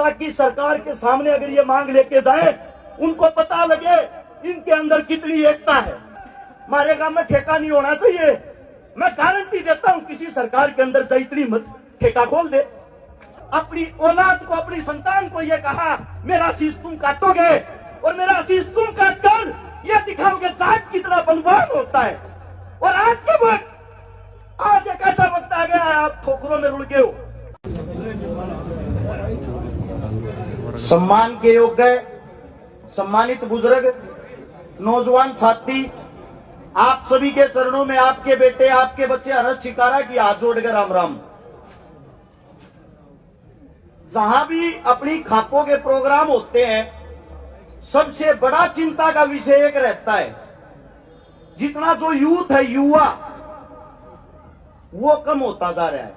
ताकि सरकार के सामने अगर ये मांग लेके जाए, उनको पता लगे इनके अंदर कितनी एकता है। हमारे गांव में ठेका नहीं होना चाहिए। मैं गारंटी देता हूं किसी सरकार के अंदर जाए इतनी मत ठेका खोल दे। अपनी औलाद को, अपनी संतान को ये कहा मेरा शीश तुम काटोगे और मेरा शीश तुम काटकर ये दिखाओगे जाट कितना बलवान होता है। और आज के वक्त, आज एक ऐसा वक्त आ गया है आप ठोकरों में रुड़ गए हो। सम्मान के योग्य सम्मानित बुजुर्ग, नौजवान साथी, आप सभी के चरणों में आपके बेटे, आपके बच्चे हर्ष शिकारा की हाथ जोड़कर राम राम। जहां भी अपनी खापों के प्रोग्राम होते हैं, सबसे बड़ा चिंता का विषय एक रहता है, जितना जो यूथ है, युवा, वो कम होता जा रहा है।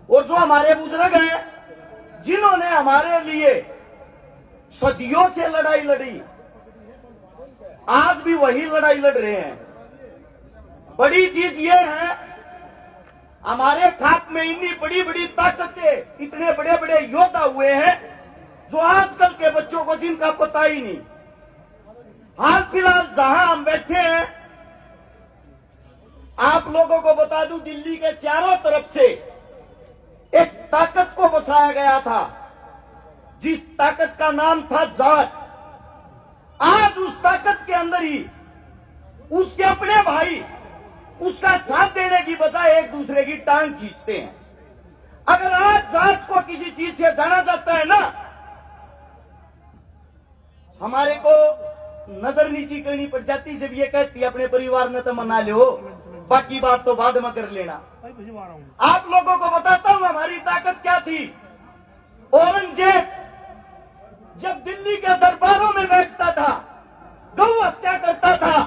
और जो हमारे बुजुर्ग हैं, जिन्होंने हमारे लिए सदियों से लड़ाई लड़ी, आज भी वही लड़ाई लड़ रहे हैं। बड़ी चीज ये है, हमारे खाप में इतनी बड़ी बड़ी ताकतें, इतने बड़े बड़े योद्धा हुए हैं जो आजकल के बच्चों को जिनका पता ही नहीं। हाल फिलहाल जहां हम बैठे हैं, आप लोगों को बता दूं, दिल्ली के चारों तरफ से एक ताकत को बसाया गया था, जिस ताकत का नाम था जाट। आज उस ताकत के अंदर ही उसके अपने भाई उसका साथ देने की बजाय एक दूसरे की टांग खींचते हैं। अगर आज जाट को किसी चीज से जाना जाता है ना, हमारे को नजर नीची करनी पड़ जाती जब ये कहती अपने परिवार ने तो मना लो, बाकी बात तो बाद में कर लेना। आप लोगों को बताता हूं हमारी ताकत क्या थी। औरंगजेब जब दिल्ली के दरबारों में बैठता था, गौ हत्या करता था,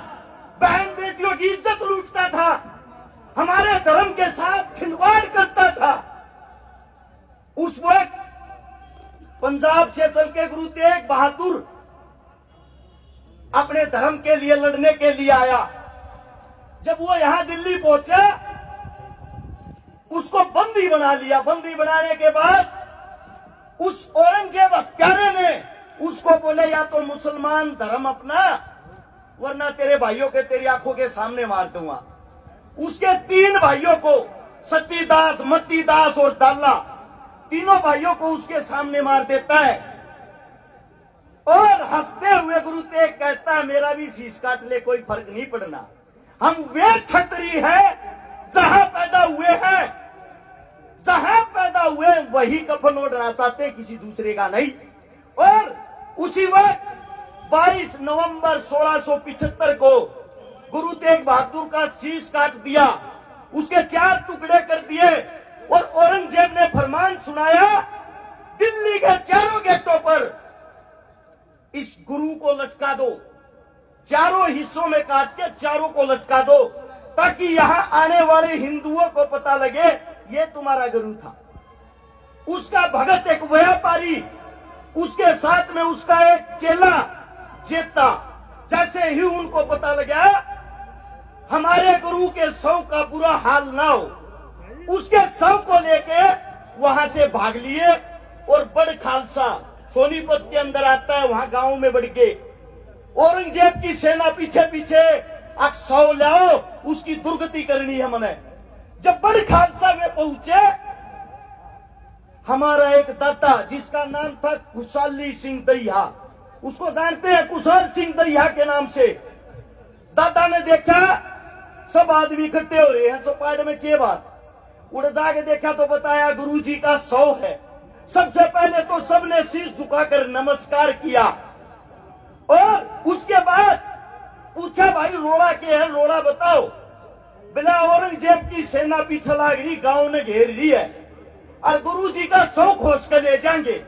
बहन बेटियों की इज्जत लूटता था, हमारे धर्म के साथ खिलवाड़ करता था, उस वक्त पंजाब से चल के गुरु तेग बहादुर अपने धर्म के लिए लड़ने के लिए आया। जब वो यहां दिल्ली पहुंचा, उसको बंदी बना लिया। बंदी बनाने के बाद उस औरंगजेब हत्यारे ने उसको बोले या तो मुसलमान धर्म अपना, वरना तेरे भाइयों के तेरी आंखों के सामने मार दूंगा। उसके 3 भाइयों को, सतीदास, मतीदास और दाला, तीनों भाइयों को उसके सामने मार देता है। और हंसते हुए गुरु तेग कहता है मेरा भी शीश काट ले, कोई फर्क नहीं पड़ना। हम वे क्षत्रिय हैं जहां पैदा हुए हैं, जहां पैदा हुए वही कफन ओढ़ना चाहते, किसी दूसरे का नहीं। और उसी वक्त 22 नवंबर 1675 को गुरु तेग बहादुर का शीश काट दिया, उसके 4 टुकड़े कर दिए। और औरंगजेब ने फरमान सुनाया, दिल्ली के चारों गेटों पर इस गुरु को लटका दो, चारों हिस्सों में काट के चारों को लटका दो, ताकि यहां आने वाले हिंदुओं को पता लगे ये तुम्हारा गुरु था। उसका भगत एक व्यापारी, उसके साथ में उसका एक चेला चेता। जैसे ही उनको पता लगा हमारे गुरु के शव का बुरा हाल ना हो, उसके शव को लेके वहां से भाग लिए। और बड़ खालसा सोनीपत के अंदर आता है, वहां गांव में बढ़ के औरंगजेब की सेना पीछे पीछे, अब शव लाओ, उसकी दुर्गति करनी है मने। जब बड़ खालसा में पहुंचे, हमारा एक दादा जिसका नाम था कुशाली सिंह दहिया, उसको जानते हैं कुशाल सिंह दहिया के नाम से। दादा ने देखा सब आदमी इकट्ठे हो रहे हैं, चौपाट में क्या बात, उड़ जाके देखा तो बताया गुरुजी का शव है। सबसे पहले तो सबने शीश झुकाकर नमस्कार किया और उसके बाद पूछा भाई रोड़ा क्या है, रोड़ा बताओ। बिना औरंगजेब की सेना पीछे लाग रही, गांव ने घेर ली है और गुरुजी का शव खोज कर ले जाएंगे।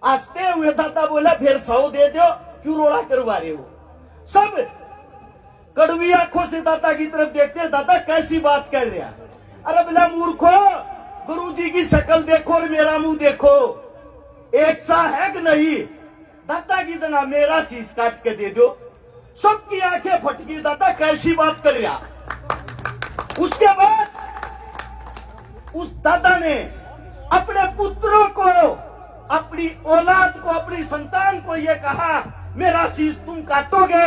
हंसते हुए दादा बोला फिर शव दे दो, क्यों रोड़ा करवा रहे हो। सब कड़वी आंखों से दादा की तरफ देखते हैं, दादा कैसी बात कर रहे हैं। अरे बिला मूर्खो, गुरुजी की शक्ल देखो और मेरा मुंह देखो, एक सा है कि नहीं। दादा की जगह मेरा शीश काट के दे दो। सबकी आंखें फटकी, दादा कैसी बात कर रहा। उसके बाद उस दादा ने अपने पुत्रों को अपनी औलाद को, अपनी संतान को ये कहा मेरा शीश तुम काटोगे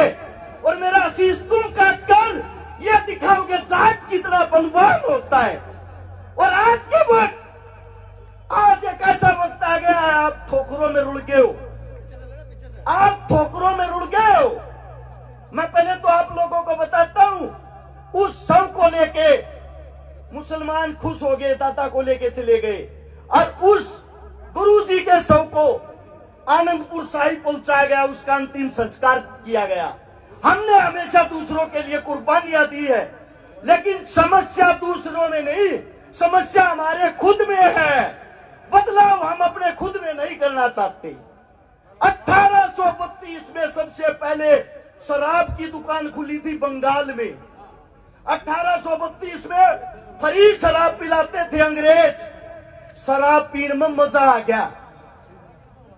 और मेरा शीश तुम काटकर ये दिखाओगे जाट कितना बलवान होता है। और आज के वक्त, आज एक ऐसा वक्त आ गया है, आप ठोकरों में रुड़ गए हो, आप ठोकरों में रुड़ गए हो। मैं पहले तो आप लोगों को बताता हूं, उस शव को लेके मुसलमान खुश हो गए, दाता को लेके चले गए और उस गुरुजी के शव को आनंदपुर साहिब पहुंचाया गया, उसका अंतिम संस्कार किया गया। हमने हमेशा दूसरों के लिए कुर्बानियां दी है, लेकिन समस्या दूसरों में नहीं, समस्या हमारे खुद में है। बदलाव हम अपने खुद में नहीं करना चाहते। 1832 में सबसे पहले शराब की दुकान खुली थी बंगाल में। 1832 में फ्री शराब पिलाते थे अंग्रेज, शराब पीने में मजा आ गया।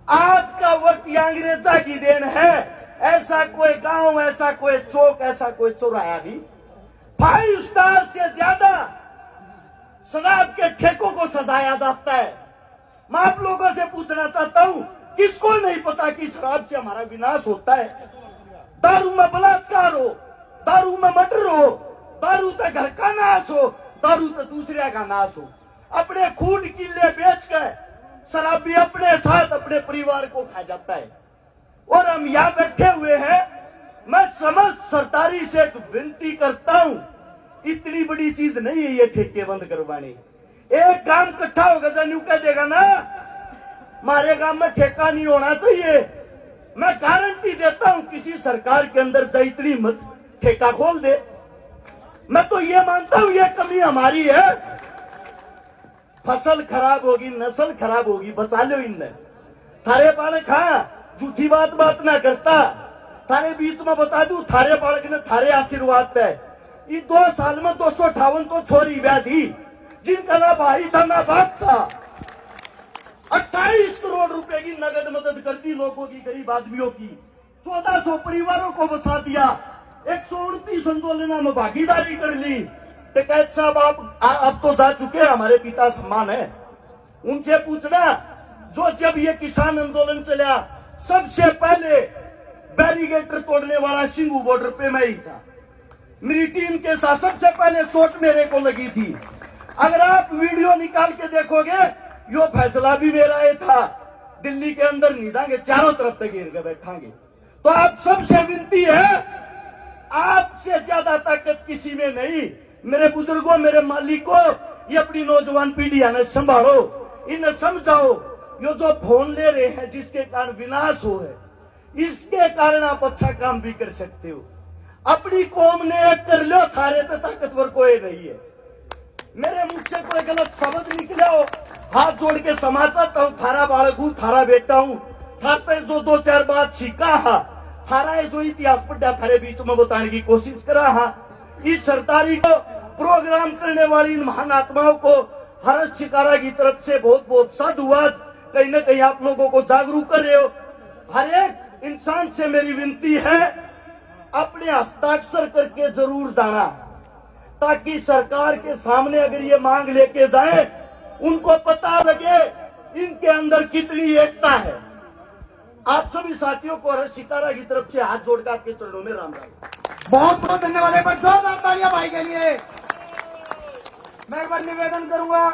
आज का वक्त ये अंग्रेजा की देन है। ऐसा कोई गांव, ऐसा कोई चौक, ऐसा कोई चौराहा भी 5 स्टार से ज्यादा शराब के ठेकों को सजाया जाता है। मैं आप लोगों से पूछना चाहता हूं, किसको नहीं पता कि शराब से हमारा विनाश होता है? दारू में बलात्कार हो, दारू में मर्डर हो, दारू तो घर का नाश हो, दारू तो दूसरे का नाश हो। अपने खून किले बेच कर शराबी अपने साथ अपने परिवार को खा जाता है। और हम यहाँ बैठे हुए हैं, मैं समस्त सरदारी से एक विनती करता हूँ, इतनी बड़ी चीज नहीं है ये ठेके बंद करवाने। एक गांव इकट्ठा होगा जन कह देगा ना हमारे गांव में ठेका नहीं होना चाहिए। मैं गारंटी देता हूं किसी सरकार के अंदर जाए इतनी मत ठेका खोल दे। मैं तो ये मानता हूं ये कमी हमारी है। फसल खराब होगी, नस्ल खराब होगी, बचा लो इनने। थारे बालक हाँ झूठी बात ना करता, थारे बीच में बता दू, थारे बालक ने थारे आशीर्वाद है। ये 2 साल में 258 तो छोरी व्याधि, जिनका ना भाई था ना बाप था। 28 करोड़ रुपए की नगद मदद कर दी लोगों की, गरीब आदमियों की। 1400 परिवारों को बसा दिया। 129 आंदोलनों में भागीदारी कर ली। टिकैत साहब आप अब तो जा चुके हैं, हमारे पिता सम्मान है, उनसे पूछना जो जब ये किसान आंदोलन चला सबसे पहले बैरिकेड तोड़ने वाला सिंगू बॉर्डर पे मैं ही था। मेरी टीम के साथ सबसे पहले चोट मेरे को लगी थी। अगर आप वीडियो निकाल के देखोगे, यो फैसला भी मेरा ही था। दिल्ली के अंदर नहीं जाएंगे, चारों तरफ तक घेर के बैठांगे। तो आप सबसे विनती है, आपसे ज्यादा ताकत किसी में नहीं। मेरे बुजुर्गों, मेरे मालिकों, ये अपनी नौजवान पीढ़ी है, संभालो, इन्हें समझाओ। यो जो फोन ले रहे हैं जिसके कारण विनाश हो है, इसके कारण आप अच्छा काम भी कर सकते हो। अपनी कौम ने एक कर लो, थारे तो ताकतवर कोई नहीं है। मेरे मुख से कोई गलत शब्द निकले हो, हाथ जोड़ के क्षमा चाहता हूँ। थारा बालक हूँ, थारा बेटा हूँ, थार पे जो 2-4 बात सीखा हा, थारा जो इतिहास पढ़ा थारे बीच में बताने की कोशिश करा हा। इस सरदारी को प्रोग्राम करने वाली इन महान आत्माओं को हर्ष शिकारा की तरफ से बहुत बहुत साधुवाद। कहीं न कहीं आप लोगों को जागरूक कर रहे हो। हर एक इंसान से मेरी विनती है, अपने हस्ताक्षर करके जरूर जाना, ताकि सरकार के सामने अगर ये मांग लेके जाए, उनको पता लगे इनके अंदर कितनी एकता है। आप सभी साथियों को हर्ष शिकारा की तरफ से हाथ जोड़कर आपके चरणों में राम राम। बहुत बहुत धन्यवाद है। जोरदार तालियां भाई के लिए। मैं एक बार निवेदन करूंगा,